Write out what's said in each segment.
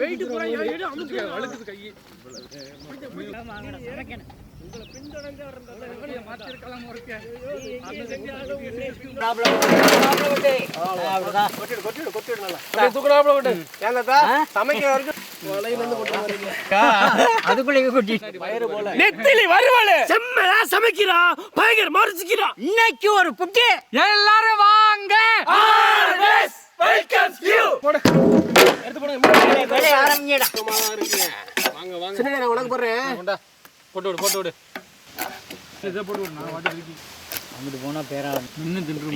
Wait பூரா ஏறி அமுக்கு வழுக்குது கை. உங்களை பின்தொடர்ந்து வர்றத மாத்திருக்கலாம் ஒருக்க. அது செஞ்சு கொட்டிடு நல்லா. தூக்குறாப்ல விட்டு. ஏங்கத்தா சமைக்கிற வரைக்கும் வலையில இருந்து கொண்டு வரீங்க. அதுக்குள்ள கொட்டி வயிறு போல. நெத்திலி வருவளே. செம்மலா சமைக்கிறா. பயங்கர மரிச்சிக்கிறா. இன்னைக்கு ஒரு புட்டி. எல்லாரும் வாங்க. RS welcomes you. போடு. எடுத்து போடுங்க. வேலை ஆரம்பிங்கடா. சும்மா இருக்கீங்க. வாங்க வாங்க. சரி நான் உனக்கு போறேன். கொண்டா. போட்டு விடு. இத போட்டு விடு. நான் வாடி இருக்கி. அங்கிட்டு போனா பேரா நின்னு தின்றும்.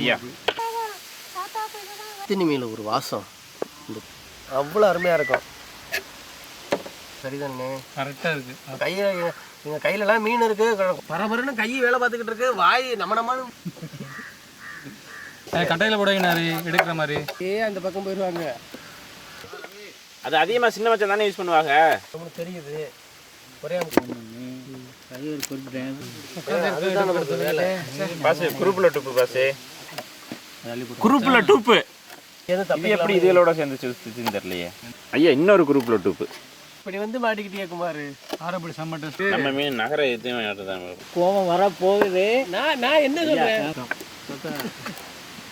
தினிமையில ஒரு வாசம். அவ்வளோ அருமையா இருக்கும். சரிதானே? கரெக்டா இருக்கு. எங்க கையிலலாம் மீன் இருக்கு. பரபரன்னு கை வேலை பார்த்துக்கிட்டு இருக்கு. வாய் நம்ம கட்டையில போடுங்க எடுக்கிற மாதிரி. அந்த பக்கம் போயிடுவாங்க. அது அதிகமாக சின்ன மச்சம் தானே யூஸ் பண்ணுவாங்க. உங்களுக்கு தெரியுது. ஒரே கையை ஒரு குறிப்பிட்டேன். பாசு குரூப்பில் டூப்பு பாசு. குரூப்பில் டூப்பு இது எப்படி இதுகளோட சேர்ந்து சுத்தின்னு தெரியலையே. ஐயா இன்னொரு குரூப்பில் டூப்பு. இப்படி வந்து மாட்டிக்கிட்டே குமார். ஆரப்படி சம்மட்டு. நம்ம மீன் நகர எதுவும் கோவம் வர போகுது. நான் என்ன சொல்றேன்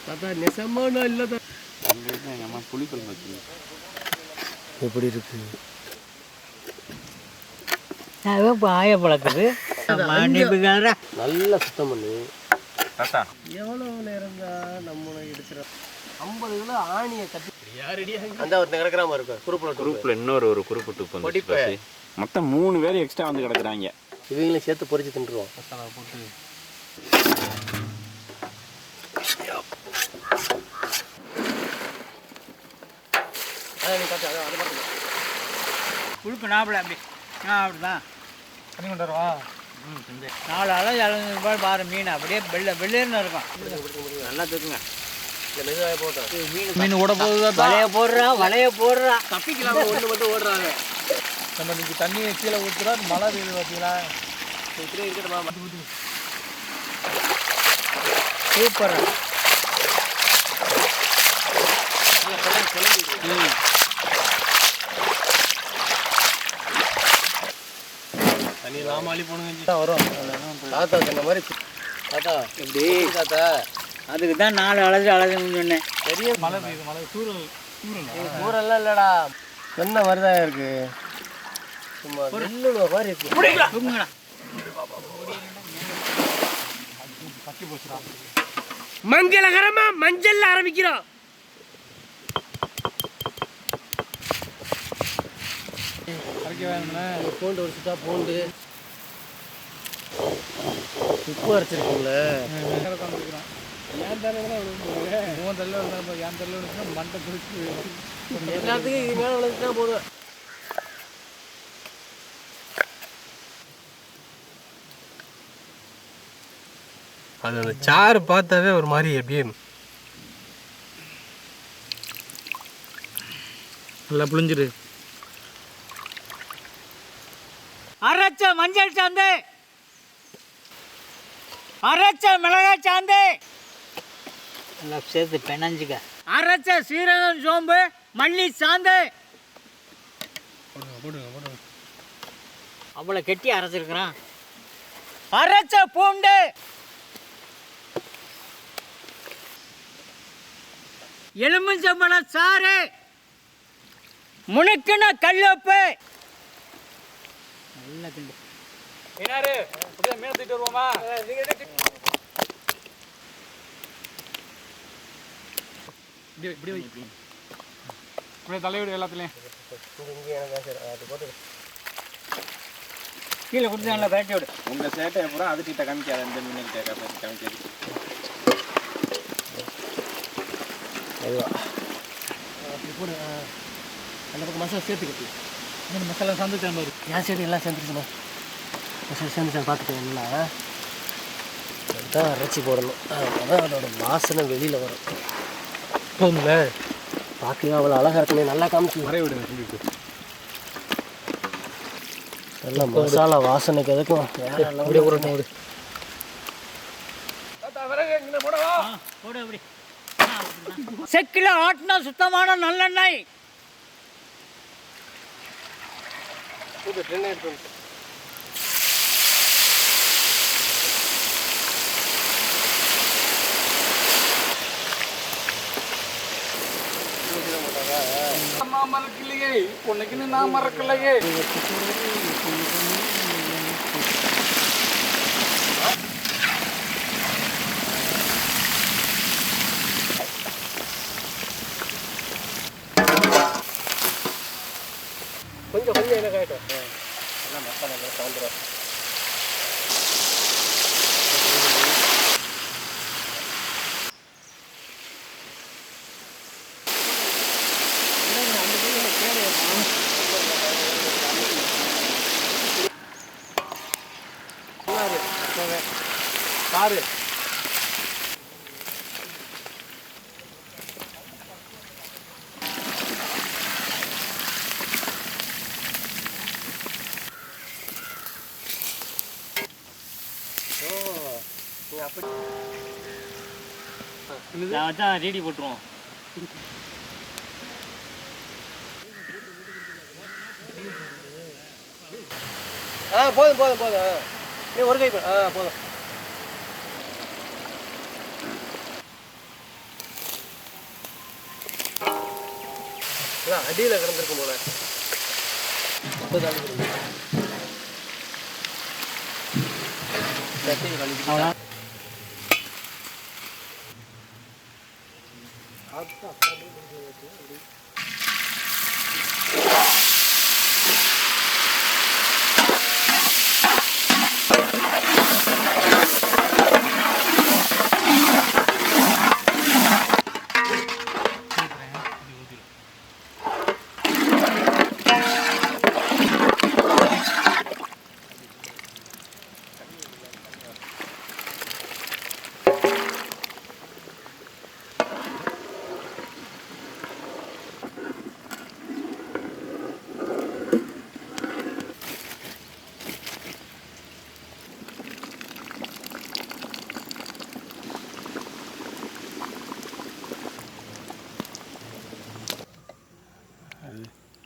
தாத்தா நெசமானா இல்லை தான். எங்கள் அம்மா புளிக்குழம்பு வச்சு எப்படி இருக்கு? ஆய பழக்குது. நல்லா சுத்தம் பண்ணி தாத்தா எவ்வளோ நேரம் தான் நம்மளை எடுக்கிறோம். 50 கிலோ ஆணியை கட்டி அந்த ஒருத்தன் கிடக்கிற மாதிரி இருக்கும். குரூப்பில் இன்னொரு குரூப்பு டூப் வந்து மொத்தம் 3 பேர் எக்ஸ்ட்ரா வந்து கிடக்குறாங்க. இவங்களையும் சேர்த்து பொறிச்சு தின்றுவோம். போட்டு குழுப்பு நாப்பில் அப்படி அப்படிதான் பண்ணி கொண்டு வருவா. 4 அளவு 70 ரூபாய் பாரு. மீன் அப்படியே வெள்ளேன்னு இருக்கும். நல்லா தூக்குங்க. மீன் ஓட போகுது. வலைய போடுறா தப்பிக்கலாம். ஒன்று மட்டும் ஓடுறாங்க. நம்ம இன்னைக்கு தண்ணியை கீழே ஊற்றுறா. மழை பெய்யுது பார்த்தீங்களா? சூப்பர். தண்ணி ராமாளி போனுங்க வரும். தாத்தா சொன்ன மாதிரி தாத்தா எப்படி தாத்தா அதுக்கு தான் 4 அழகுன்னு சொன்னேன். பெரிய மழை பெய்யுது. மழை தூரெல்லாம் இல்லடா. சொன்ன மாதிரி தான் இருக்கு. சும்மா நெல்லுட மாதிரி இருக்கு. மங்களகரமா மஞ்சள் ஆரம்பிக்கிறோம். பூண்டு வச்சுட்டா பூண்டு உப்பு அரைச்சிருக்கீங்களே. மண்டை பிடிச்சி எல்லாத்துக்கும் இது மேலே விளைச்சுட்டா போதும். அது அந்த சாறு பார்த்தாவே ஒரு மாதிரி எப்படியே நல்லா புளிஞ்சிரு. அரைச்ச மஞ்சள் சாந்து, அரைச்ச மிளகாய் சாந்து எல்லாம் சேர்த்து பெனஞ்சுக்க. அரைச்ச சீரகம் சோம்பு மல்லி சாந்து அவ்வளோ கெட்டி அரைச்சிருக்கிறான். அரைச்ச பூண்டு, எலுமிச்சம்பழ சாறு, முணுக்குன கல்லுப்பு. நல்லா கிண்டு. மீன் தூக்கிட்டு வருவோமா? இப்படியே தலைவிடு எல்லாத்துலேயும். கீழே கொடுத்து நல்லா பேட்டி விடு. உங்கள் சேட்டை பூரா அதுக்கிட்ட காமிக்காது. அந்த மீன் காமிக்காது. போடு. அந்த பக்கம் மசாலா சேர்த்துக்கிட்டு மசாலா சந்துச்சேன் பாரு. என் சைடு எல்லாம் சேர்ந்துருச்சுமா. மசாலா சேர்ந்துச்சான் பார்த்துக்கேன். நல்லா அதுதான் அரைச்சி போடணும். அப்போதான் அதோட வாசனை வெளியில் வரும். போதும்ல பார்க்கவே அவ்வளோ அழகாக இருக்குமே. நல்லா காமிச்சு வரைய விடுங்க சொல்லிட்டு. நல்லா மசாலா வாசனைக்கு எதுக்கும் அப்படியே போடணும். விடு போடு அப்படி. செக்கில் ஆட்டினா சுத்தமான நல்லெண்ணெய். ட்ரெயின் எடுத்து வந்து அம்மா மறக்கலையே பொண்ணுக்குன்னு நான் மறக்கலையே. கொஞ்சம் கொஞ்சம் என்ன காயிட்டும் எல்லாம் மசாலா சாயந்தரம் காரு நான் வச்சா ரீடி போட்டுருவோம். போதும் போதும் போதும் நீ ஒரு கை போதும். அடியில் கிடந்திருக்கும் போல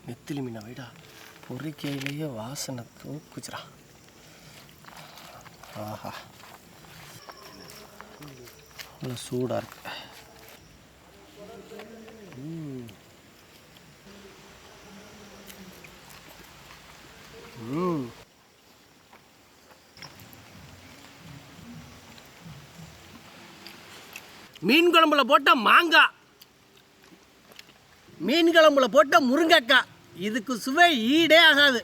நெத்திலி மீனை வைடா பொறிக்கையிலேயே வாசனை தூக்குச்சுரா. ஆஹா நல்லா சூடாக இருக்கு. மீன் குழம்புல போட்ட மாங்காய், மீன் குழம்புல போட்ட முருங்கைக்காய், இதுக்கு சுவை ஈடே ஆகாது.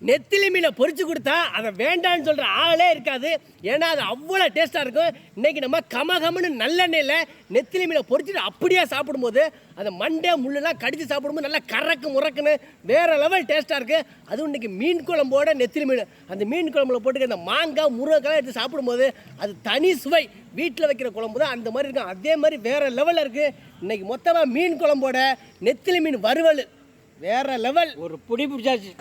நெத்திலி மீனை பொரிச்சு கொடுத்தா அதை வேண்டான்னு சொல்கிற ஆளே இருக்காது. ஏன்னா அது அவ்வளோ டேஸ்ட்டாக இருக்கும். இன்றைக்கி நம்ம கமகமன்னு நல்லெண்ணெயில் நெத்திலி மீனை பொரிச்சுட்டு அப்படியே சாப்பிடும்போது அந்த மண்டே முள்ளெல்லாம் கடித்து சாப்பிடும்போது நல்லா கறக்கு முறக்குன்னு வேறு லெவல் டேஸ்ட்டாக இருக்குது. அதுவும் இன்றைக்கி மீன் குழம்போட நெத்திலி மீன் அந்த மீன் குழம்புல போட்டு அந்த மாங்காய் முருங்கைக்காய் எடுத்து சாப்பிடும்போது அது தனி சுவை. வீட்டில் வைக்கிற குழம்பு தான் அந்த மாதிரி இருக்கும். அதே மாதிரி வேறு லெவலில் இருக்குது. இன்றைக்கி மொத்தமாக மீன் குழம்போட நெத்திலி மீன் வறுவல் வேறு லெவல். ஒரு புடி பிடிச்சாச்சு.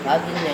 பார்த்தீங்க